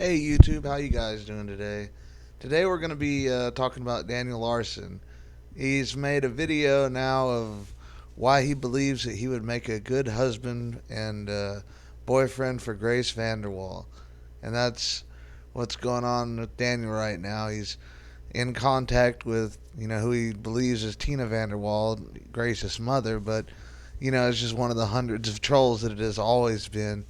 Hey YouTube, how you guys doing today? Today we're going to be talking about Daniel Larson. He's made a video now of why he believes that he would make a good husband and boyfriend for Grace Vanderwaal. And that's what's going on with Daniel right now. He's in contact with, who he believes is Tina Vanderwaal, Grace's mother, but, it's just one of the hundreds of trolls that it has always been.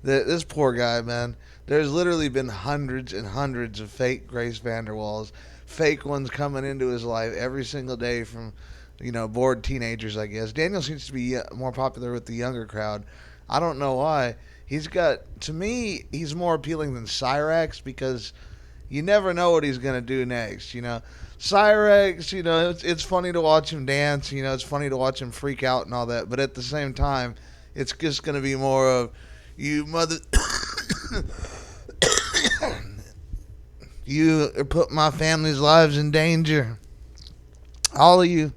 This poor guy, man. There's literally been hundreds and hundreds of fake Grace Vanderwaals, fake ones coming into his life every single day from, bored teenagers, I guess. Daniel seems to be more popular with the younger crowd. I don't know why. To me, he's more appealing than Cyrax because you never know what he's going to do next, Cyrax, it's funny to watch him dance, it's funny to watch him freak out and all that, but at the same time, it's just going to be more of, you mother. You put my family's lives in danger. All of you.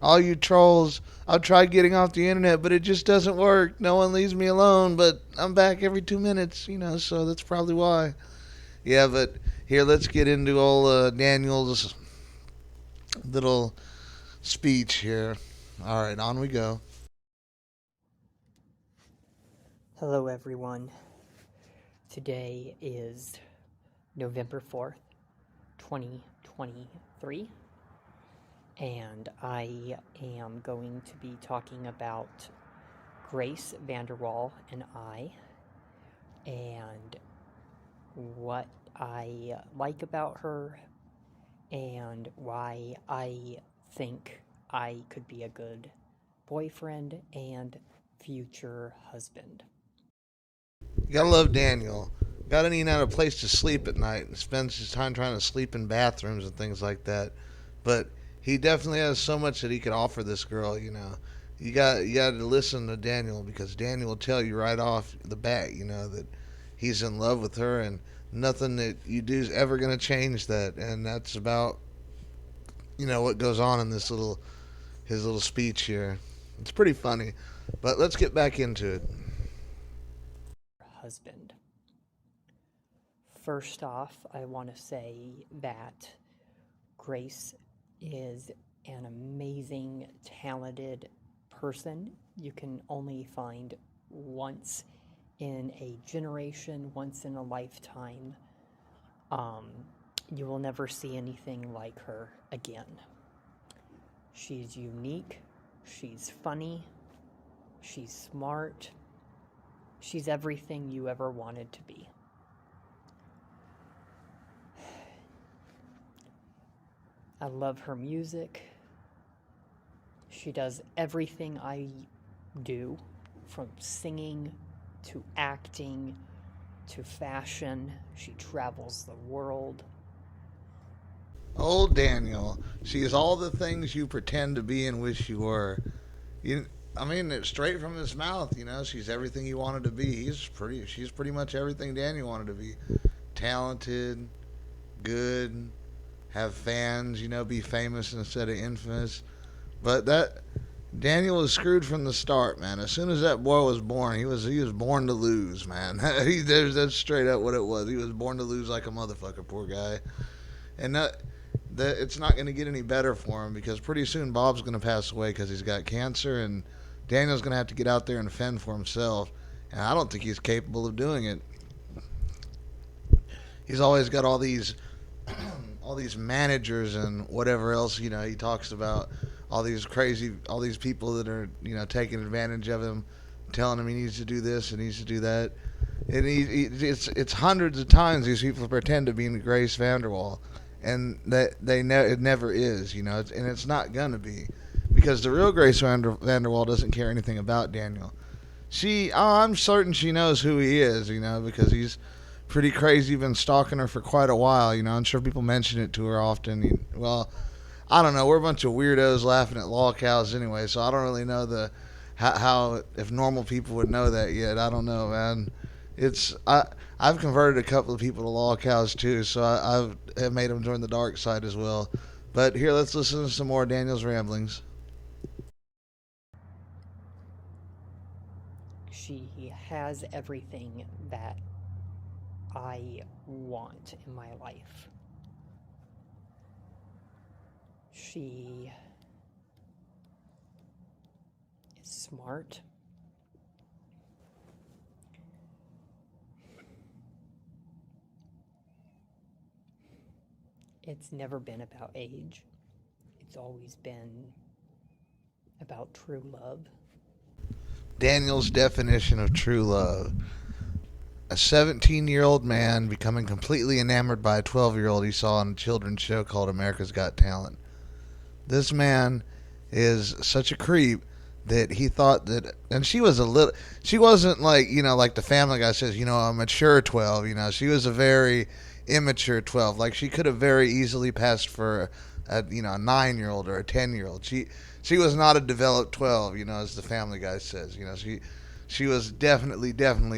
All you trolls. I've tried getting off the internet, but it just doesn't work. No one leaves me alone, but I'm back every 2 minutes, so that's probably why. Yeah, but here, let's get into old Daniel's little speech here. All right, on we go. Hello everyone. Today is November 4th, 2023, and I am going to be talking about Grace Vanderwaal and I, and what I like about her, and why I think I could be a good boyfriend and future husband. You gotta love Daniel. Gotta need out a place to sleep at night and spends his time trying to sleep in bathrooms and things like that. But he definitely has so much that he could offer this girl. You got to listen to Daniel because Daniel will tell you right off the bat, that he's in love with her and nothing that you do is ever going to change that. And that's about, what goes on in his little speech here. It's pretty funny. But let's get back into it. Husband. First off, I want to say that Grace is an amazing, talented person you can only find once in a generation, once in a lifetime. Um, you will never see anything like her again. She's unique, she's funny, she's smart, she's everything you ever wanted to be. I love her music. She does everything I do, from singing to acting to fashion. She travels the world. Old Daniel, she is all the things you pretend to be and wish you were. You, I mean, it's straight from his mouth. She's everything he wanted to be. She's pretty much everything Daniel wanted to be. Talented, good, have fans. Be famous instead of infamous. But that Daniel was screwed from the start, man. As soon as that boy was born, he was born to lose, man. That's straight up what it was. He was born to lose like a motherfucker, poor guy. And it's not going to get any better for him because pretty soon Bob's going to pass away because he's got cancer, and Daniel's going to have to get out there and fend for himself. And I don't think he's capable of doing it. He's always got all these all these managers and whatever else, he talks about all these people that are, taking advantage of him, telling him he needs to do this and needs to do that. And it's hundreds of times these people pretend to be Grace Vanderwaal, and that it never is, and it's not gonna be, because the real Grace Vanderwaal doesn't care anything about Daniel. I'm certain she knows who he is, because he's pretty crazy. Been stalking her for quite a while. I'm sure people mention it to her often. Well, I don't know. We're a bunch of weirdos laughing at law cows anyway, so I don't really know how if normal people would know that yet. I don't know, man. I've converted a couple of people to law cows too, so I've made them join the dark side as well. But here, let's listen to some more of Daniel's ramblings. She has everything that I want in my life. She is smart. It's never been about age. It's always been about true love. Daniel's definition of true love: a 17-year-old man becoming completely enamored by a 12-year-old he saw on a children's show called America's Got Talent. This man is such a creep that he thought that, and she was a little, she wasn't like, like the Family Guy says, a mature 12, she was a very immature 12. Like she could have very easily passed for a 9-year-old or a 10-year-old. She was not a developed 12, as the Family Guy says. She was definitely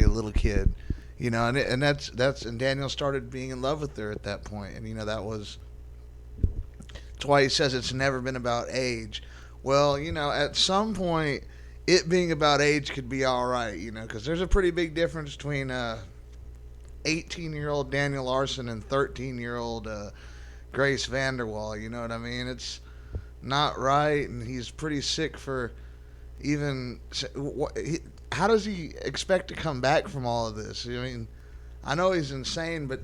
a little kid, and and Daniel started being in love with her at that point, and that's why he says it's never been about age. Well, at some point, it being about age could be all right, because there's a pretty big difference between 18-year-old Daniel Larson and 13-year-old Grace Vanderwaal. You know what I mean? It's not right, and he's pretty sick for even. How does he expect to come back from all of this? I mean, I know he's insane, but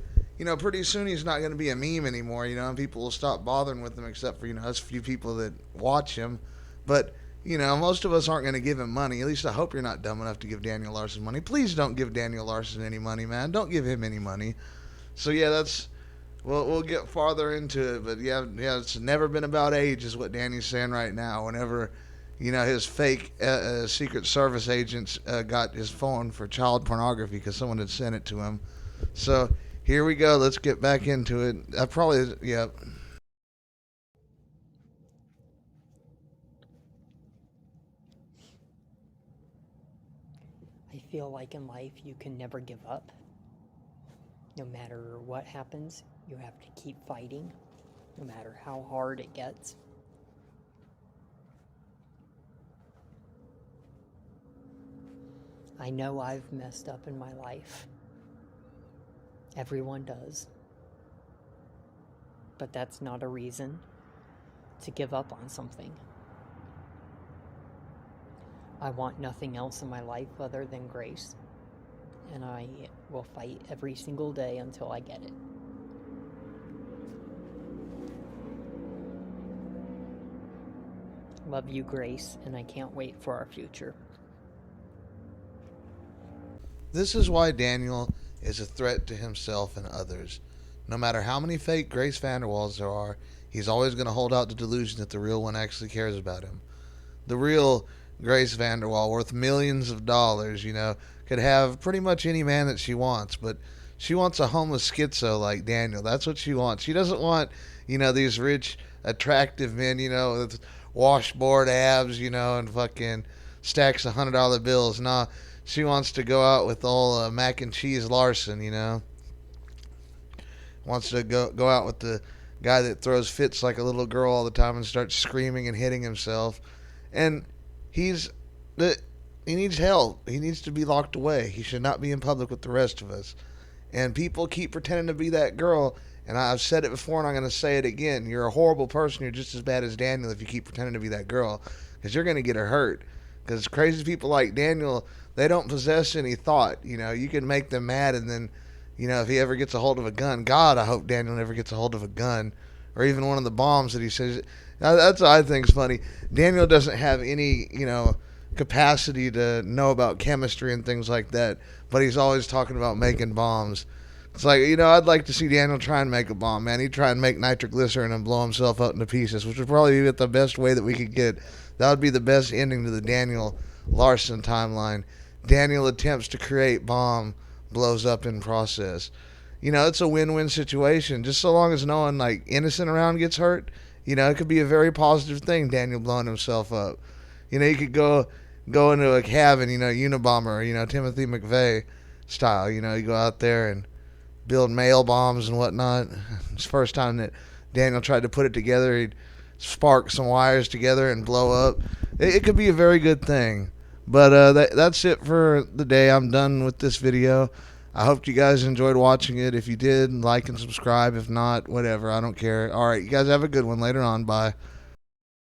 pretty soon he's not going to be a meme anymore. And people will stop bothering with him, except for us few people that watch him. But most of us aren't going to give him money. At least I hope you're not dumb enough to give Daniel Larson money. Please don't give Daniel Larson any money, man. Don't give him any money. So yeah, that's. We'll get farther into it, but yeah, it's never been about age, is what Danny's saying right now. Whenever his fake Secret Service agents got his phone for child pornography because someone had sent it to him. So here we go. Let's get back into it. Yeah. I feel like in life you can never give up. No matter what happens, you have to keep fighting, no matter how hard it gets. I know I've messed up in my life. Everyone does. But that's not a reason to give up on something. I want nothing else in my life other than grace, and I will fight every single day until I get it. Love you, Grace, and I can't wait for our future. This is why Daniel is a threat to himself and others. No matter how many fake Grace Vanderwaals there are, he's always going to hold out the delusion that the real one actually cares about him. The real Grace Vanderwaal, worth millions of dollars, could have pretty much any man that she wants, but she wants a homeless schizo like Daniel. That's what she wants. She doesn't want, these rich, attractive men, with washboard abs, and fucking stacks of $100 bills. Nah, she wants to go out with all mac and cheese Larson, Wants to go out with the guy that throws fits like a little girl all the time and starts screaming and hitting himself. And he's the he needs help. He needs to be locked away. He should not be in public with the rest of us. And people keep pretending to be that girl. And I've said it before and I'm going to say it again. You're a horrible person. You're just as bad as Daniel if you keep pretending to be that girl. Because you're going to get her hurt. Because crazy people like Daniel, they don't possess any thought. You can make them mad and then, if he ever gets a hold of a gun. God, I hope Daniel never gets a hold of a gun. Or even one of the bombs that he says. Now, that's what I think is funny. Daniel doesn't have any, capacity to know about chemistry and things like that. But he's always talking about making bombs. It's like, I'd like to see Daniel try and make a bomb, man. He'd try and make nitroglycerin and blow himself up into pieces, which would probably be the best way that we could get. That would be the best ending to the Daniel Larson timeline. Daniel attempts to create bomb, blows up in process. It's a win-win situation. Just so long as no one, innocent around gets hurt, it could be a very positive thing, Daniel blowing himself up. You could go into a cabin, Unabomber, Timothy McVeigh style. You go out there and build mail bombs and whatnot. It's the first time that Daniel tried to put it together. He'd spark some wires together and blow up. It could be a very good thing. But that's it for the day. I'm done with this video. I hope you guys enjoyed watching it. If you did, like and subscribe. If not, whatever. I don't care. All right, you guys have a good one later on. Bye.